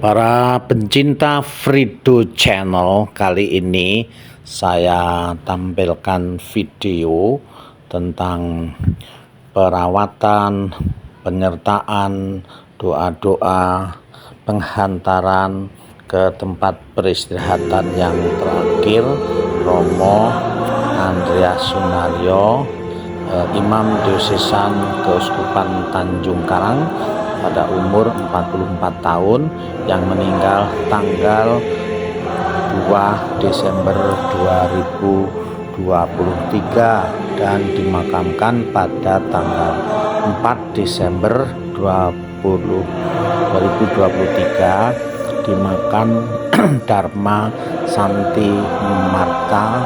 Para pencinta Frido Channel, kali ini saya tampilkan video tentang perawatan, penyertaan, doa-doa, penghantaran ke tempat peristirahatan yang terakhir Romo Andreas Sunario, Imam Diosesan Keuskupan Tanjung Karang pada umur 44 tahun yang meninggal tanggal 2 Desember 2023 dan dimakamkan pada tanggal 4 Desember 2023 di makam Dharma Santi Marta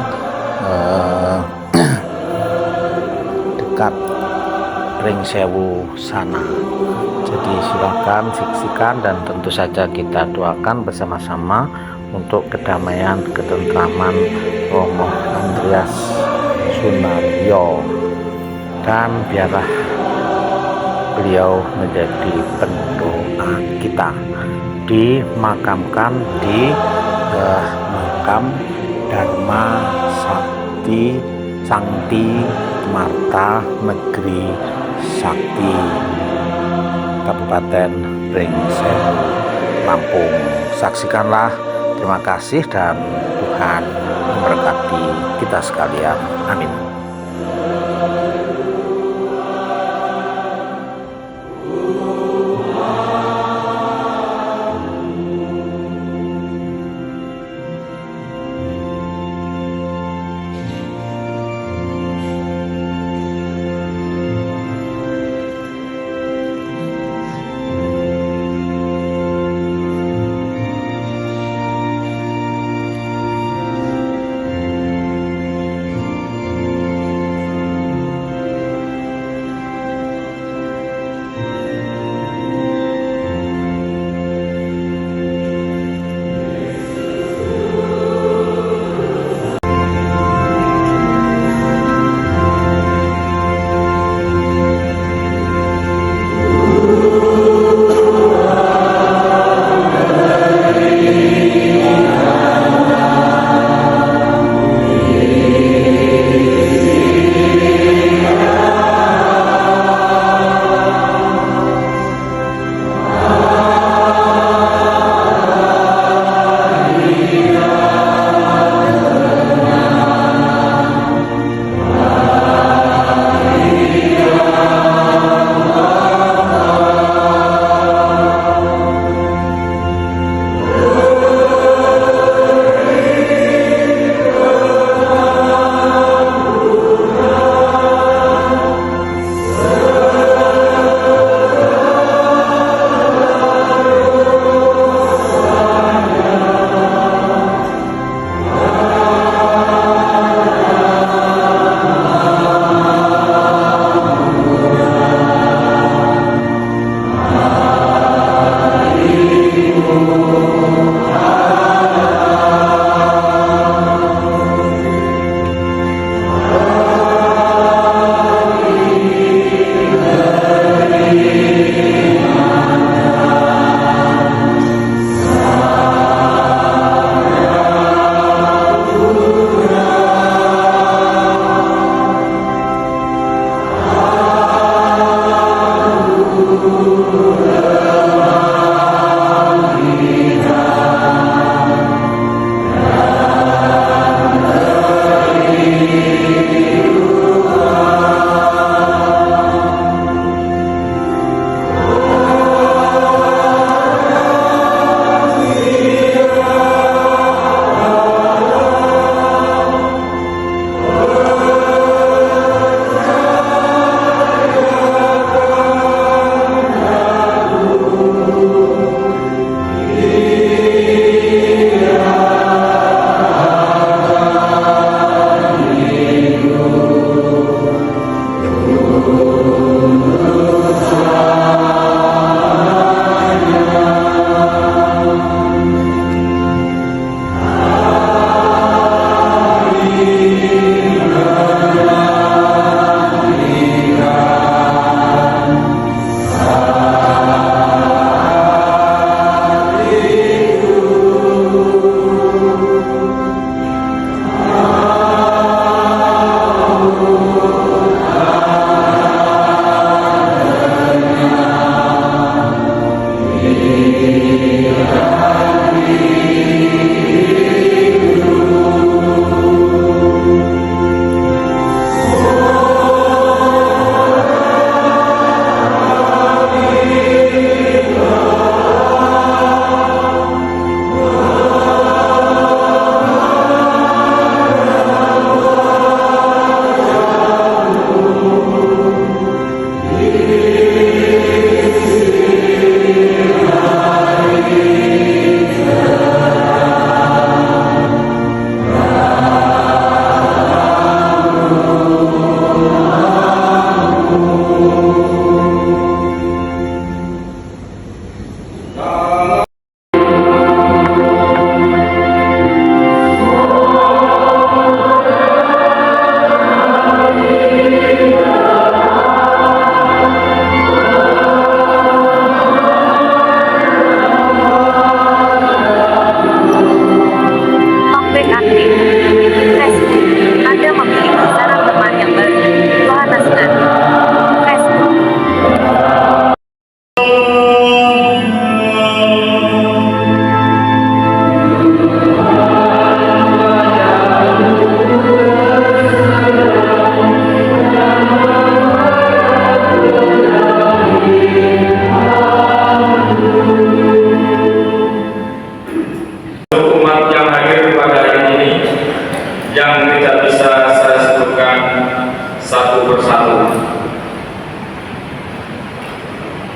dekat Pringsewu sana. Jadi silakan saksikan dan tentu saja kita doakan bersama-sama untuk kedamaian, ketentraman Romo Andreas Sunario, dan biarlah beliau menjadi pendoa kita. Dimakamkan di makam Dharma Sankti Marta Negeri Sakti, Kabupaten Pringsewu, Lampung. Saksikanlah. Terima kasih dan Tuhan memberkati kita sekalian. Amin.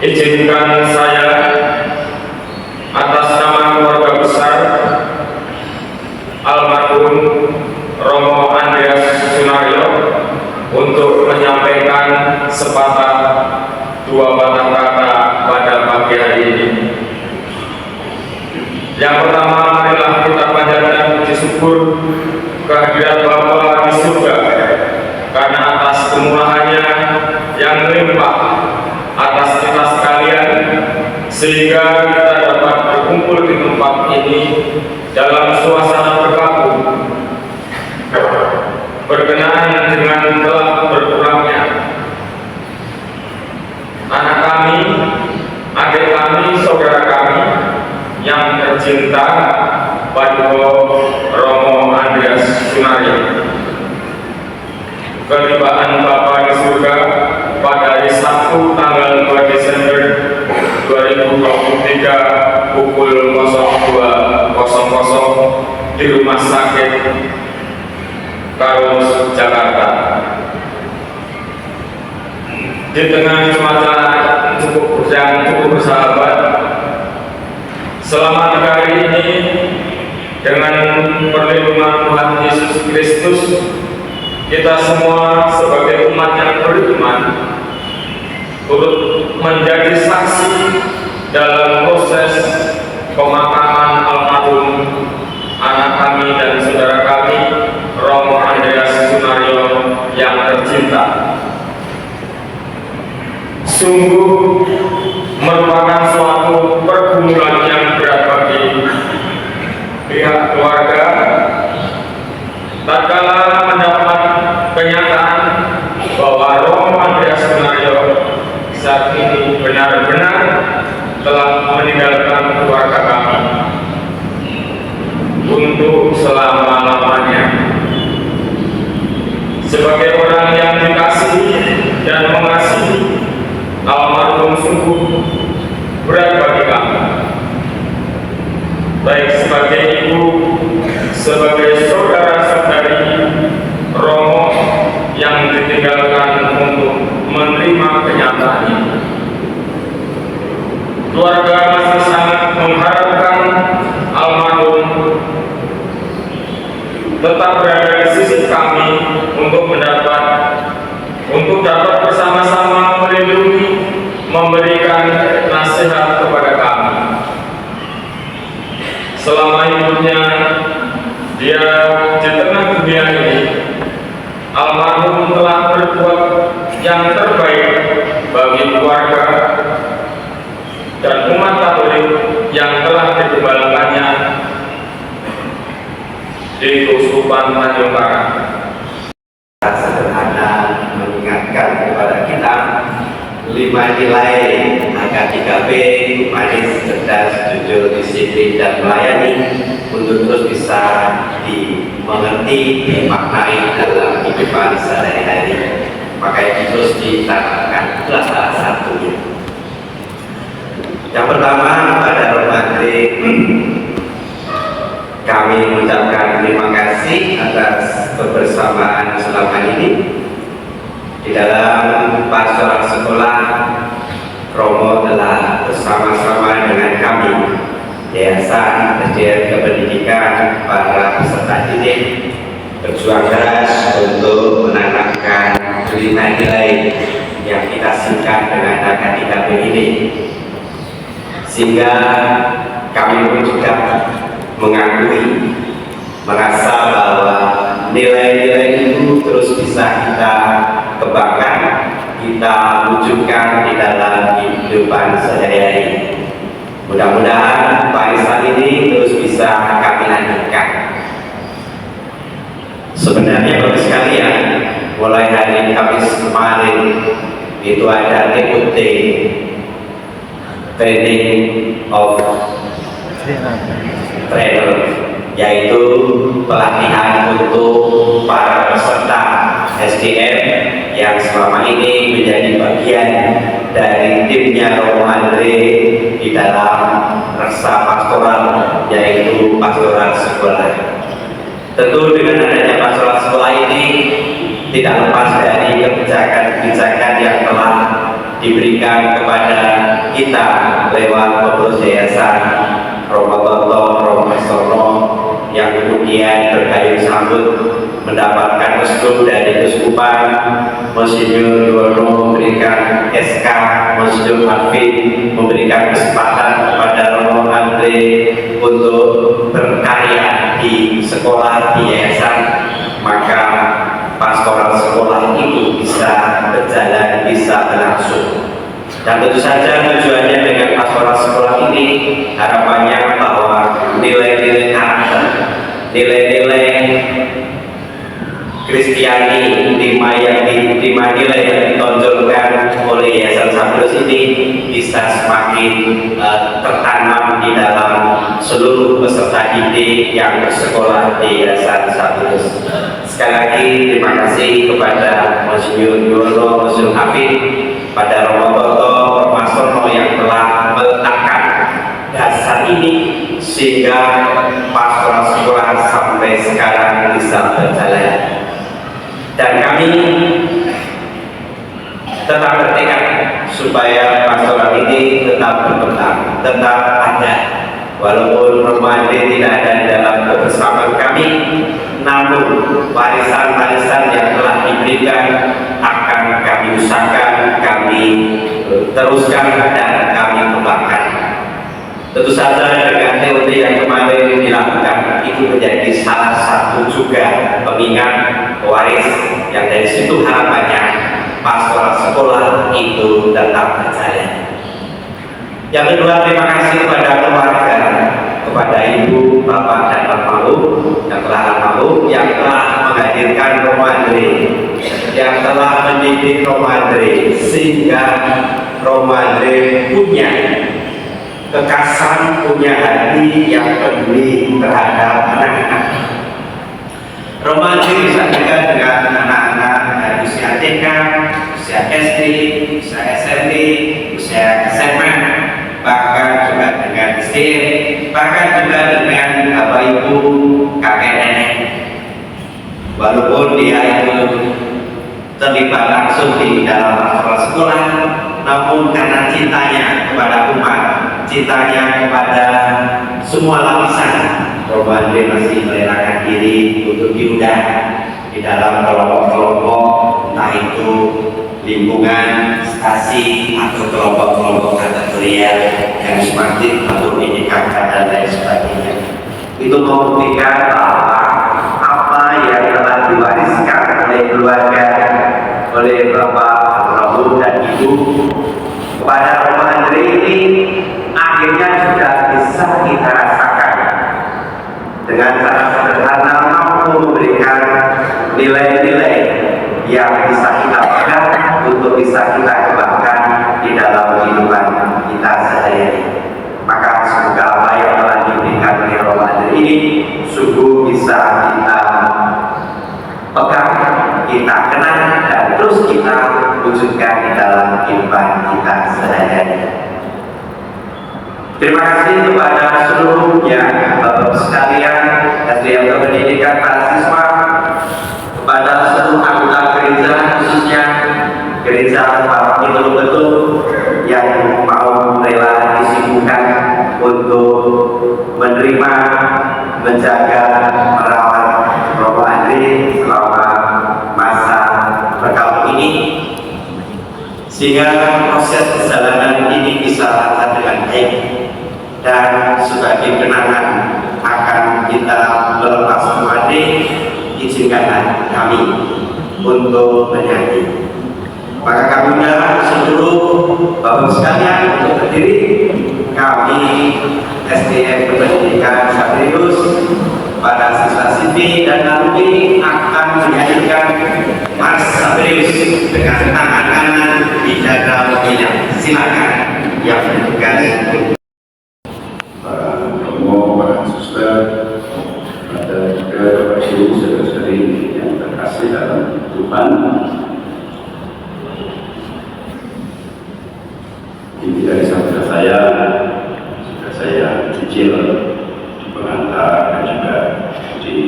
Izinkan saya atas nama keluarga besar almarhum Romo Andreas Sunario untuk menyampaikan sepatah dua patah kata pada pagi hari ini. Yang pertama, marilah kita panjatkan puji syukur kehadirat Bapa di surga karena atas kemurahannya yang melimpah atas kita sekalian, sehingga kita dapat berkumpul di tempat ini dalam suasana berkabung berkenaan dengan telah berpulangnya anak kami, adik kami, saudara kami yang tercinta, Paduka Romo Andreas Sunario. Ketibaan Bapa di surga pada hari Sabtu tanggal 2 Desember 2023 pukul 02.00 di Rumah Sakit Karus, Jakarta. Di tengah cuaca cukup bersahabat, selama 3 hari ini dengan perlindungan Tuhan Yesus Kristus, kita semua sebagai umat yang beriman turut menjadi saksi dalam proses pemakaman almarhum anak kami dan saudara kami Romo Andreas Sunario yang tercinta. Sungguh merupakan suatu pergumulan yang berat bagi pihak keluarga tatkala mendapat kenyataan bahwa Romo Andreas Sunario saat ini benar-benar telah meninggalkan keluarga kami untuk selama-lamanya. Sebagai orang yang dikasihi dan mengasihi, almarhum sungguh berat bagi kami, baik sebagai ibu, sebagai saudara-saudari Romo yang ditinggalkan untuk menerima kenyataan ini. Keluarga masih sangat mengharapkan almarhum tetap berada di sisi kami untuk dapat bersama-sama melindungi, memberikan nasihat kepada kami. Selama hidupnya dia di tengah dunia ini, almarhum telah berbuat yang terbaik bagi keluarga dan umat Katolik yang telah digembalakannya di Keuskupan Tanjung Karang. Sederhana mengingatkan kepada kita 5 nilai AKKB, humanis, cerdas, cerdas, jujur, disiplin, dan melayani untuk terus bisa dimengerti, dimaknai dalam kehidupan sehari-hari. Makanya terus ditanamkan, itulah salah satunya. Yang pertama, pada Romandri kami mengucapkan terima kasih atas kebersamaan selama ini di dalam pastoral sekolah. Romo telah bersama-sama dengan kami, Yayasan SDN Kependidikan, para peserta didik, berjuang keras untuk menanamkan nilai-nilai yang kita singkat dengan AKKB ini, sehingga kami pun juga mengakui, merasa bahwa nilai-nilai itu terus bisa kita kembangkan, kita wujudkan di dalam kehidupan sehari-hari. Mudah-mudahan warisan ini terus bisa kami lanjutkan. Sebenarnya Bapak sekalian, mulai hari Kamis kemarin itu ada TUT, Training of Trainer, yaitu pelatihan untuk para peserta SDM yang selama ini menjadi bagian dari timnya Romo Andre di dalam reksa pastoral, yaitu pastoral sekolah. Tentu dengan adanya pastoral sekolah ini tidak lepas dari kebijakan-kebijakan yang telah diberikan kepada kita lewat pengurus yayasan Romo Toto, Romo Sono, yang kemudian bergayung sambut mendapatkan restu dari Keuskupan, Monsinyur Yuwono memberikan SK, Monsinyur Hafid memberikan kesempatan kepada Romo Andre untuk berkarya di sekolah, di yayasan, maka pastoral sekolah itu bisa berjalan, bisa berlangsung. Dan tentu saja tujuannya dengan pastoral sekolah ini harapannya bahwa nilai-nilai karakter, nilai-nilai Kristiani, lima nilai yang ditonjolkan oleh Yayasan Sabrus ini bisa semakin tertanam di dalam seluruh peserta didik yang bersekolah di Yayasan Sabrus. Sekali lagi terima kasih kepada Monsinyur Yuwono, Monsinyur Hafid, pada Romo Toto, Romo Sono yang telah meletakkan dasar ini sehingga pastoral sekolah sampai sekarang bisa berjalan. Dan kami tetap bertekad supaya pastoral ini tetap berkembang, tetap ada. Walaupun Romo Andre tidak ada di dalam kebersamaan kami, namun warisan-warisan yang telah diberikan akan kami usahakan, kami teruskan dan kami kembangkan. Tentu saja dengan TUT yang kemarin dilakukan itu menjadi salah satu juga pengingat pewaris yang dari situ harapannya pastoral sekolah itu tetap berjalan. Yang kedua, terima kasih kepada keluarga, kepada ibu, bapak, dan almarhum yang telah almarhum, yang telah menghadirkan Romo Andre, yang telah mendidik Romo Andre, sehingga Romo Andre punya kekasan, punya hati yang peduli terhadap anak-anak. Romo Andre disampaikan dengan anak-anak dari usia TK, usia SD, usia SMP, usia SMA, bahkan juga dengan SD, bahkan juga dengan bapak ibu, kakek nenek. Walaupun dia itu terlibat langsung di dalam pastoral sekolah, namun karena cintanya kepada umat, cintanya kepada semua lapisan, Romo Andre masih merelakan diri untuk diundang di dalam kelompok-kelompok, entah itu lingkungan, stasi, atau kelompok-kelompok kategorial yang semakin atau indikator dan lain sebagainya. Itu membuktikan bahwa apa yang telah diwariskan oleh keluarga, oleh bapak, almarhum, dan ibu kepada Romo Andre ini akhirnya sudah bisa kita rasakan dengan cara sederhana, mampu memberikan nilai-nilai yang bisa kita pegang untuk bisa kita kembangkan di dalam kehidupan kita sehari-hari. Maka kehidupan kita sehari-hari. Terima kasih kepada seluruhnya Bapak sekalian, SDM Pendidikan, para siswa, kepada seluruh anggota gereja, khususnya gereja para betul-betul yang mau rela disibukkan untuk menerima, menjaga, merawat Romo Andre selama masa berkabung ini, sehingga proses perjalanan ini bisa lancar dengan baik. Dan sebagai kenangan akan kita melepas Romo Andre, izinkanlah kami untuk menyanyi. Maka kami undang seluruh Bapak sekalian untuk berdiri. Kami SDM Pendidikan Sabrius, para siswa CV dan alumni akan menyanyikan Mars Sabrius dengan tangan kanan dijaga mobilnya. Silakan yang bertugas. Para romo, para suster, ada juga Bapak Ibu saudara-saudari yang terkasih dalam Tuhan. Ini dari saudara saya sudah saya cicil di pengantar dan juga di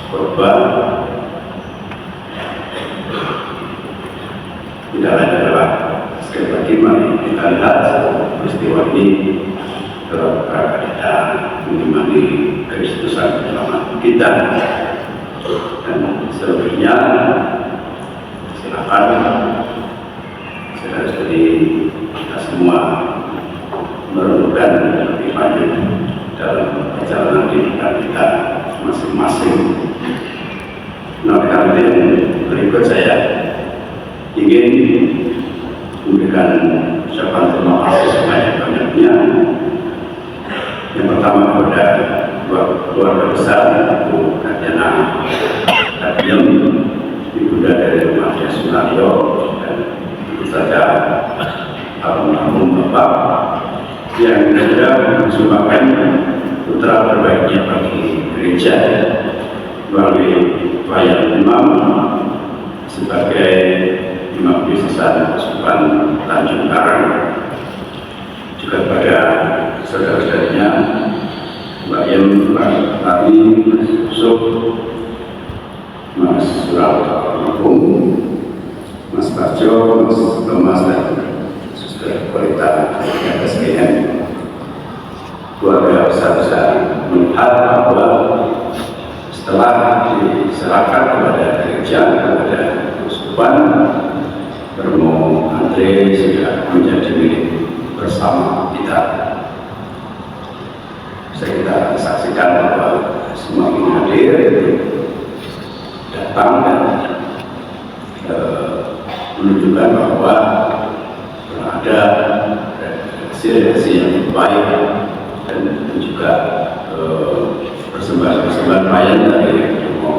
korban. Tidak lain adalah sekali lagi mari kita lihat peristiwa ini dalam rangka kita menemani Kristusan penyelamat kita. Dan selebihnya silakan saudara-saudari kita semua merenungkan lebih lanjut dalam perjalanan kehidupan kita masing-masing. Nah, karena yang berikut saya ingin memberikan ucapan terima kasih sebanyak-banyaknya. Yang pertama kepada keluarga besar Ibu Kadiana Kadiem, Ibunda dari Rumah Sunario, dan tentu saja almarhum Bapak yang sudah mensumbangkan putra terbaiknya bagi gereja melalui pelayanan imam sebagai imam diosesan Keuskupan Tanjung Karang. Juga pada saudara-saudaranya Mbak Yem, Mbak Tari, Mas Yusuf, Mas Sural almarhum, Mas Parjo, Mas Thomas, dan Suster Kolita yang SDM. Keluarga besar-besar melihat bahwa setelah diserahkan kepada gereja, kepada Keuskupan, Romo Andre sudah menjadi milik bersama kita. Bisa kita saksikan bahwa semua ini hadir, datang dan menunjukkan bahwa ada hasil-hasil yang baik dan juga persembahan pelayan dari Romo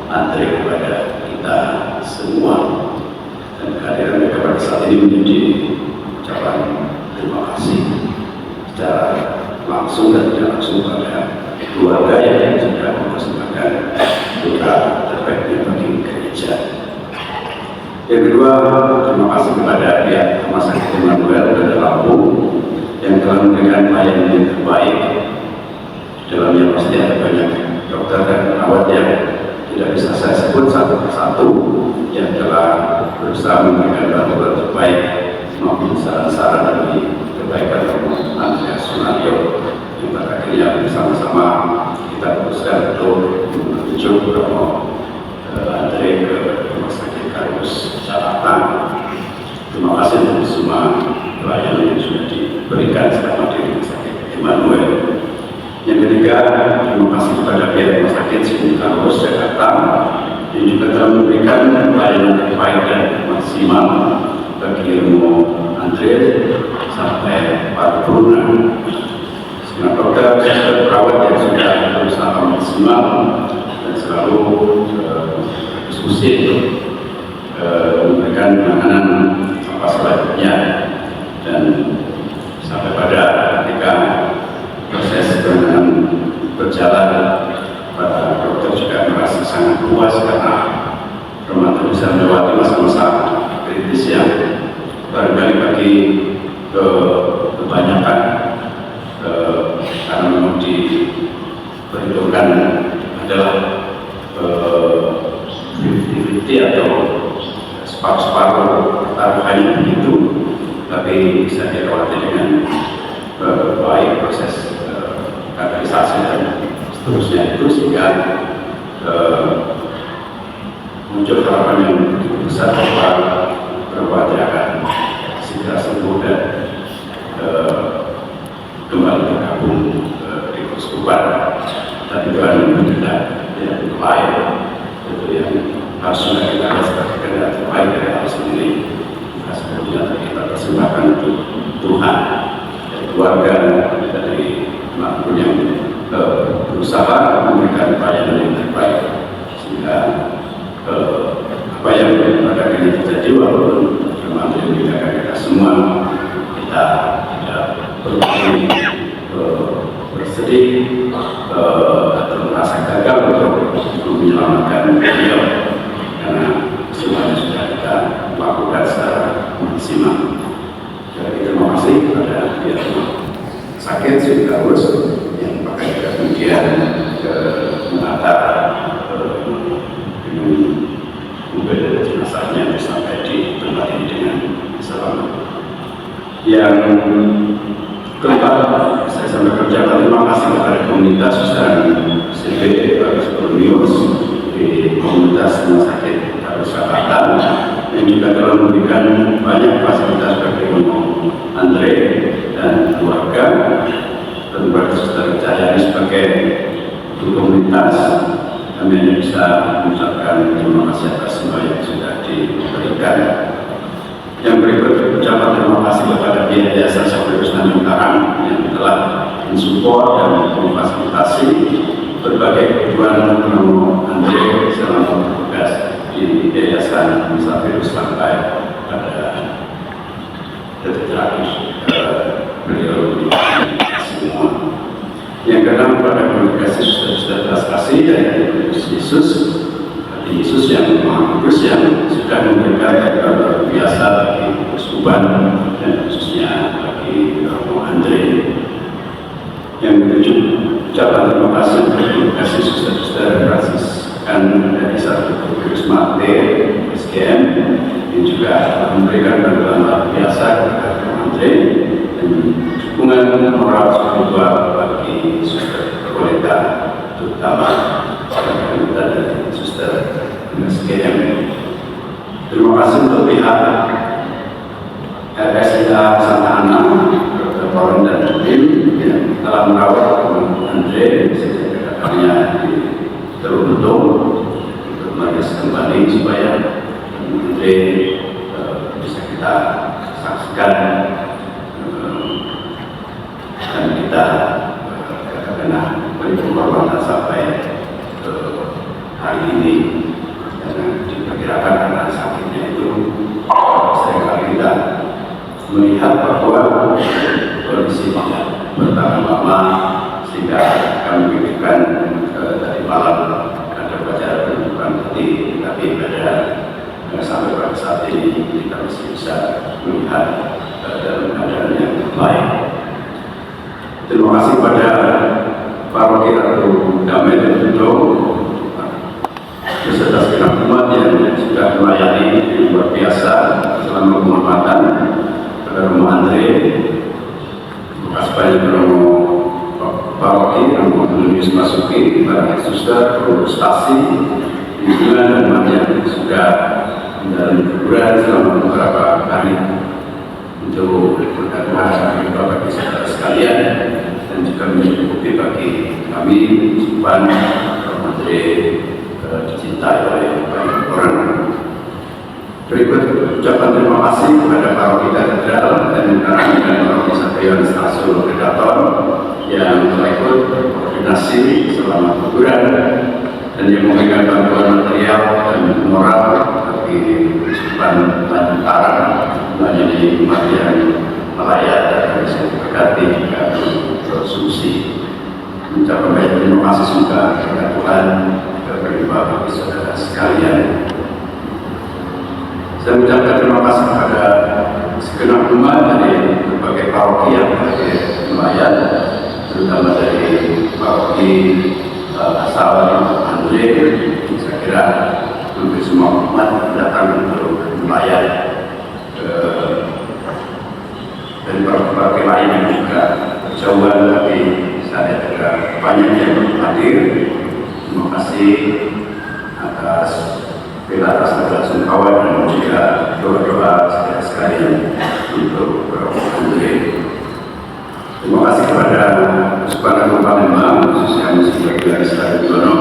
Andre kepada kita semua. Dan kehadiran mereka pada saat ini menjadi ucapan terima kasih secara langsung dan tidak langsung pada keluarga yang sudah mempersembahkan putra terbaiknya bagi gereja. Yang kedua, terima kasih kepada pihak Rumah Sakit Immanuel Kota Lampung yang telah memberikan pelayanan yang terbaik. Di dalamnya pasti ada banyak dokter dan perawat yang tidak bisa saya sebut satu persatu yang telah berusaha memberikan bantuan terbaik maupun saran-saran dari kebaikan Romo Andre Sunario, yang pada akhirnya bersama-sama kita berusaha untuk menunjuk Romo Andre ke Rumah Sakit Kardus Jakarta. Terima kasih untuk semua pelayanan yang sudah diberikan selama di Rumah Sakit Immanuel. Yang ketiga, terima kasih kepada pihak Rumah Sakit Kardus Jakarta yang juga telah memberikan pelayanan terbaik dan maksimal bagi Romo Andre sampai paripurna. Semua dokter dan perawat yang sudah berusaha maksimal dan selalu diskusi memberikan penanganan apa selanjutnya, dan sampai pada ketika proses penanganan berjalan, para dokter juga merasa sangat puas karena Romo bisa melewati masa-masa kritis yang barangkali bagi kebanyakan karena memang diperhitungkan adalah 50-50 atau separuh-separuh taruhannya begitu, tapi bisa dilewati dengan baik proses kaderisasi dan seterusnya itu, sehingga muncul harapan yang cukup besar bahwa Perwati akan segera sembuh dan kembali bergabung di Keuskupan. Tapi Tuhan tidak lain, itu yang harus kita sebagai kendaraan terbaik dari Allah sendiri. Kita sebetulnya kita persembahkan untuk Tuhan, dari keluarga, dari manapun yang berusaha memberikan pelayanan yang terbaik, sehingga apa yang pada ini terjadi, walaupun termasuk yang kita kita semua, kita tidak perlu bersedih atau merasa gagal untuk menyelamatkan beliau, karena semuanya sudah kita lakukan secara maksimal. Jadi terima kasih kepada pihak sakit sehingga urus yang pakai kemudian menata mobil jenazahnya sampai di tempat ini dengan selamat. Yang keempat, saya sampaikan ucapan terima kasih kepada komunitas dan CB Bagus Borneos di komunitas rumah sakit Harus Jakarta yang juga telah memberikan banyak fasilitas bagi Andre dan keluarga, dan bagi Suster Cahyani sebagai komunitas. Kami hanya bisa mengucapkan terima kasih atas semua yang sudah diberikan. Yang berikut ucapan terima kasih kepada Yayasan Sabrina Nusantara yang telah mensupport dan memfasilitasi berbagai kebutuhan Romo Andre selama bertugas di Yayasan sampai pada detik terakhir beliau semua. Yang keenam, kepada komunikasi sudah belas kasih dari Yesus, hati Yesus yang Maha Kudus yang sudah memberikan kabar luar biasa bagi Keuskupan dan khususnya bagi Romo Andre. Yang ketujuh, ucapan terima kasih untuk komunikasi suster-suster Fransiskan dari satu Kudus Mate SGM yang juga memberikan bantuan luar biasa kepada Romo Andre dan dukungan moral spiritual bagi suster Koleta, terutama kita dari suster SGM. Terima kasih untuk pihak RSIA Santa Ana, Dr. Pauline dan tim yang telah merawat Andre sejak kedatangannya di Teluk-Betung untuk menulis kembali supaya Andre bisa kita saksikan dan kita kena beri pengorbanan sampai hari ini, karena diperkirakan karena sakitnya itu seringkali kita melihat bahwa kondisi tidak bertahan lama, sehingga kami pikirkan tadi malam ada upacara penutupan hati, tapi pada sampai pada saat ini kita masih bisa melihat dalam keadaan yang baik. Terima kasih pada Paroki Ratu Damai dan Tudo beserta segenap umat yang sudah melayani luar biasa selama penghormatan pada Romo Andre. Terima kasih banyak Romo Paroki, Romo Julius Masuki, para suster, protestasi, lingkungan dan umat yang sudah menjalani liburan selama beberapa hari untuk berkata bagi saudara sekalian, dan juga menjadi bukti bagi kami Keuskupan Romo Andre dicintai oleh banyak orang. Berikut ucapan terima kasih kepada Paroki Katedral dan Paroki Satrian Stasiun Predator yang telah ikut berkoordinasi selama liburan dan yang memberikan bantuan material dan moral bagi Keuskupan Tanjung Karang melayani umat yang melayat dan bisa diberkati jika bersolusi. Mengucapkan banyak terima kasih juga kepada Tuhan berlimpah bagi saudara sekalian. Saya mengucapkan terima kasih kepada segenap umat dari berbagai paroki yang hadir lumayan, terutama dari paroki asal Andre. Saya kira hampir semua umat datang untuk melayat dari paroki lain yang juga jauhan, tapi saya kira banyak yang hadir. Terima kasih atas sungkawa dan juga doa-doa sekalian untuk Andre. Terima kasih kepada Subhanahu Palembang, khususnya Muslim Islam Dono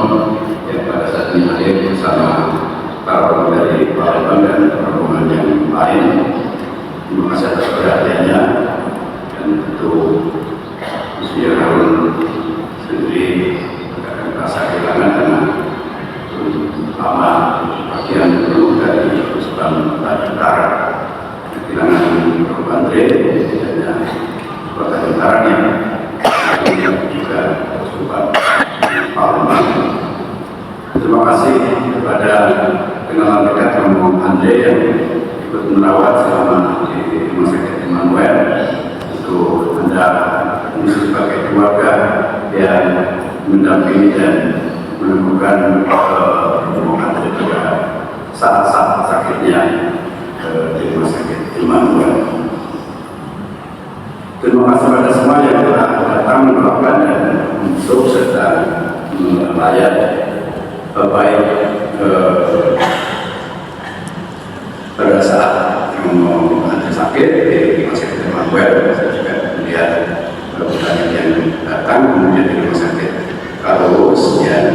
yang pada saat ini hadir bersama para orang dari Palembang dan rombongan yang lain. Terima kasih atas perhatiannya, dan tentu Muslim Harun sendiri akan merasa kehilangan karena lama bagian penuh dari Sultan Utara, kehilangan Rob Andre dan Kota Utara yang juga Sultan Palembang. Terima kasih kepada kenalan dekat Romo Andre yang ikut merawat selama di Rumah Sakit Immanuel. Untuk Anda sebagai keluarga yang mendampingi dan menemukan Romo Andre pada saat-saat sakitnya di Rumah Sakit Immanuel. Terima kasih pada semua yang telah datang melakukan dan untuk serta melayat baik pada saat Romo Andre sakit di Rumah Sakit Immanuel. Saya juga melihat banyak yang datang, kemudian di Rumah Sakit Karolus dan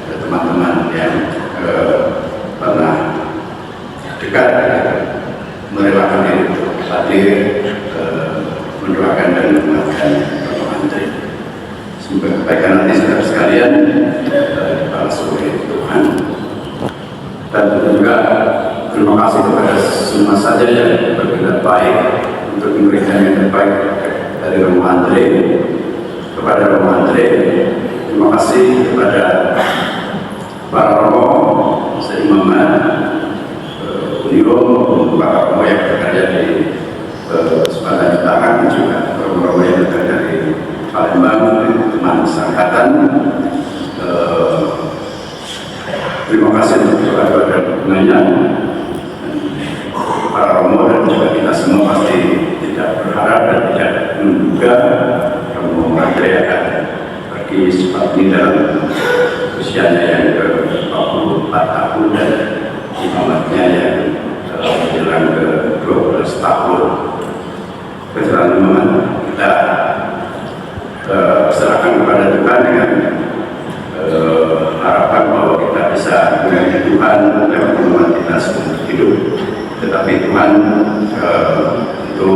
teman-teman yang pernah dekat merelakan diri untuk hadir mendoakan dan menguatkan Romo Andre. Semoga kebaikan nanti saudara sekalian dibalas oleh Tuhan. Dan juga terima kasih kepada semua saja yang berkenan baik untuk memberikan yang terbaik dari Romo Andre. Kepada Romo Andre, terima kasih kepada para romo seimaman Unio, para romo yang bekerja di Sumatera Utara, dan juga romo-romo yang bekerja di Palembang, teman seangkatan. Terima kasih untuk doa-doa dan dukungannya. Para romo dan juga kita semua pasti tidak berharap dan tidak menduga Romo Andre akan pergi secepat ini dalam usianya yang ke-44 tahun dan imamatnya yang menjelang ke-12 tahun. Keterangan imamat kita serahkan kepada Tuhan dengan harapan bahwa kita bisa mengasihi Tuhan lewat imamat kita seumur hidup. Tetapi Tuhan itu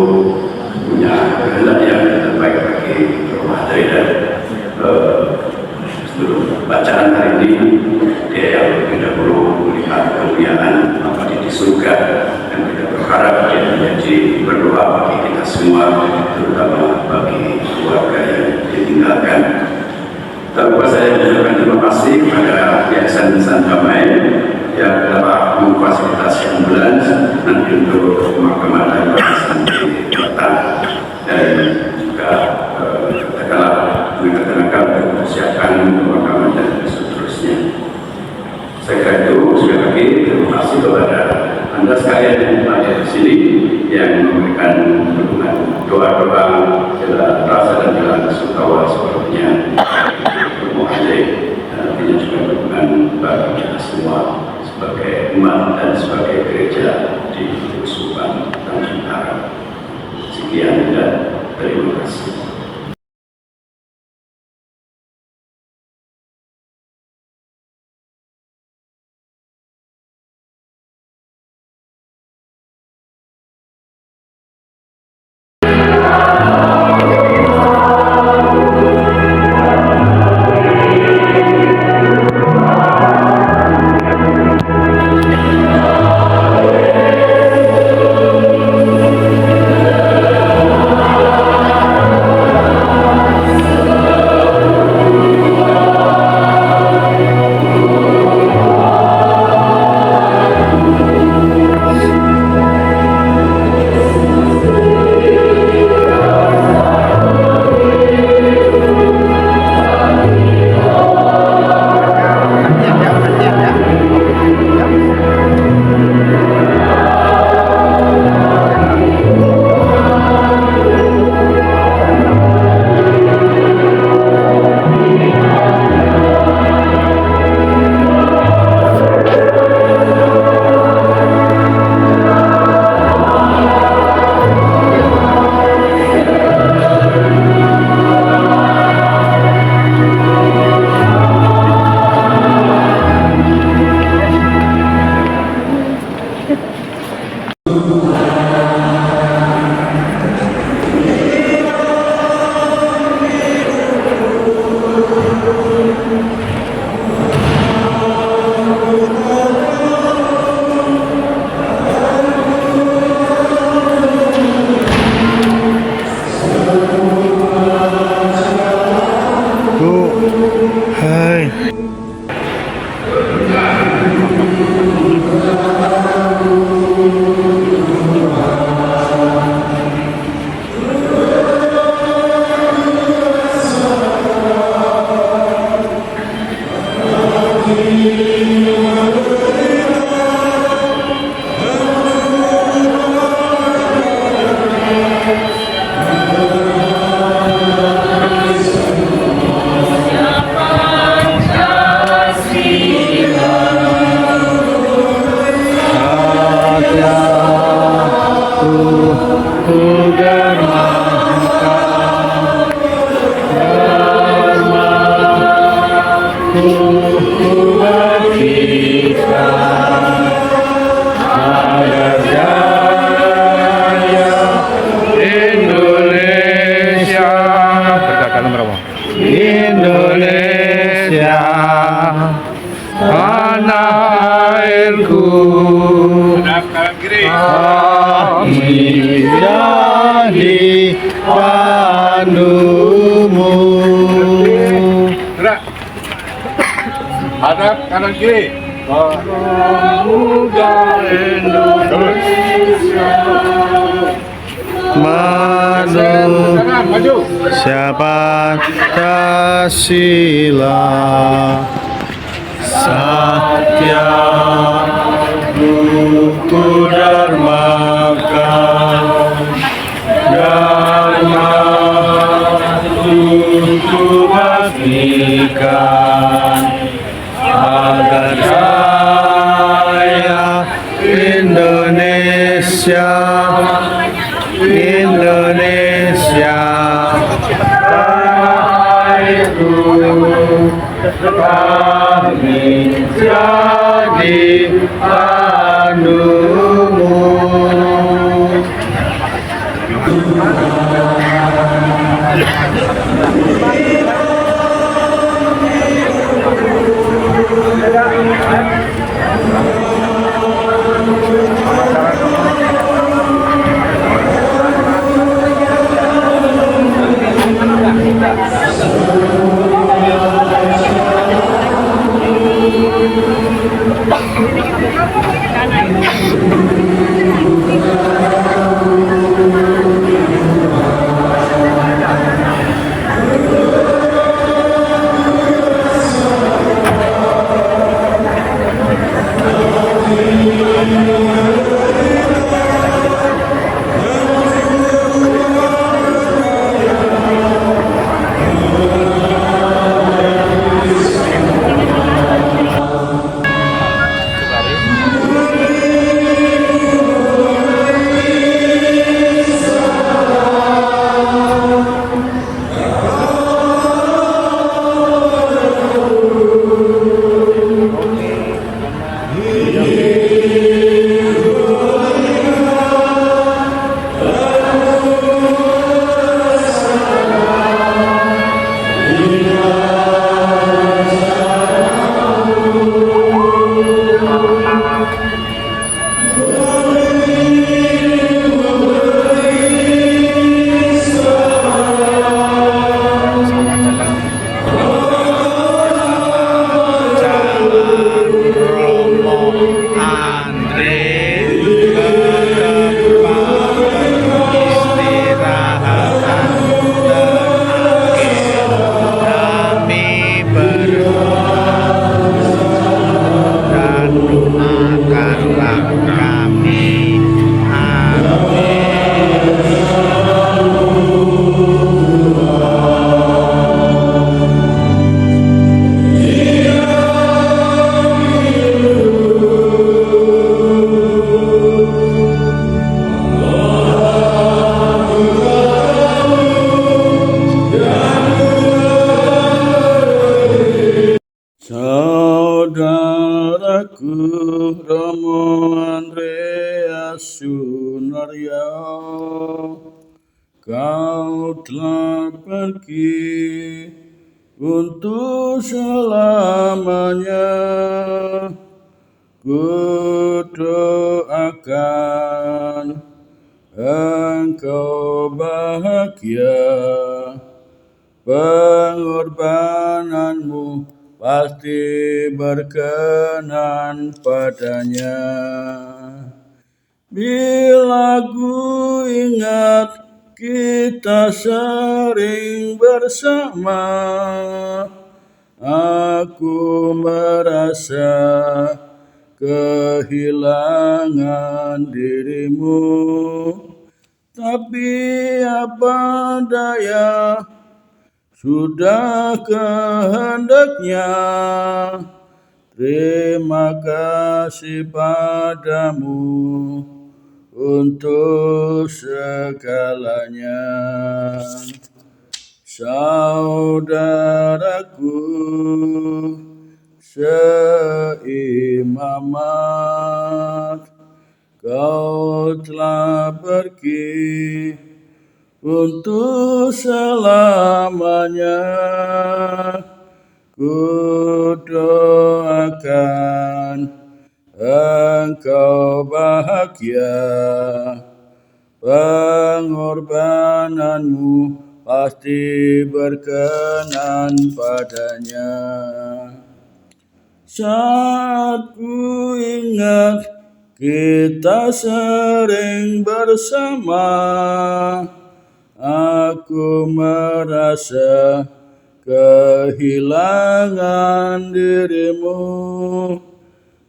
punya kehendak yang terbaik bagi Romo Andre, dan seluruh bacaan hari ini dia yang lebih dahulu melihat kemuliaan abadi di surga, dan kita berharap dia menjadi berdoa bagi kita semua, terutama bagi keluarga yang ditinggalkan. Tak lupa saya mengucapkan terima kasih kepada Yayasan Insan Damai yang telah memfasilitasi ambulans nanti untuk pemakaman dan di Batam, dan juga katakanlah tenaga untuk mempersiapkan pemakaman dan seterusnya. Saya kira itu sekali lagi terima kasih kepada Anda sekalian yang hadir di sini yang memberikan dukungan doa-doa, bela rasa dan bela sungkawa sepertinya Romo Andre, dan nantinya juga dukungan bagi kita semua sebagai umat dan sebagai gereja di Uskupan Tanjung Karang. Sekian dan terima kasih. Indonesia, tanah airku, kami jadi pandumu. Hadap kanan kiri. Muda Indonesia, Maju. siapa Pancasila, Satya, Buku Dharma, Dharma, Buku Bagikan, agar saya Indonesia, tanah airku, kami jadi pandumu. Saudaraku Romo Andreas Sunaryo, kau telah pergi untuk selamanya. Ku doakan engkau bahagia, pengorbananmu pasti berkenan padanya. Bila ku ingat kita sering bersama, aku merasa kehilangan dirimu. Tapi apa daya, sudah kehendaknya. Terima kasih padamu untuk segalanya. Saudaraku seimamat, kau telah pergi untuk selamanya. Ku doakan engkau bahagia, pengorbananmu pasti berkenan padanya. Saat ku ingat kita sering bersama, aku merasa kehilangan dirimu.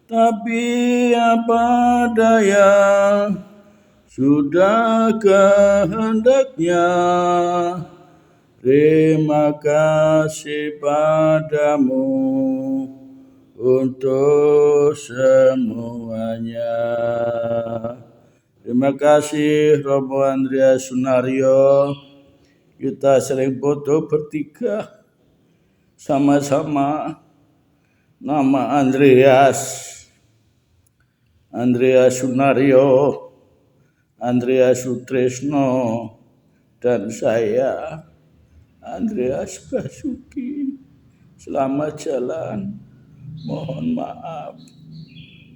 Tapi apa daya, sudah kehendaknya. Terima kasih padamu untuk semuanya. Terima kasih Romo Andreas Sunario. Kita sering foto bertiga sama-sama. Nama Andreas Sunario, Andreas Sutresno, dan saya Andreas Basuki. Selamat jalan. Mohon maaf.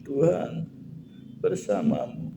Tuhan bersamamu.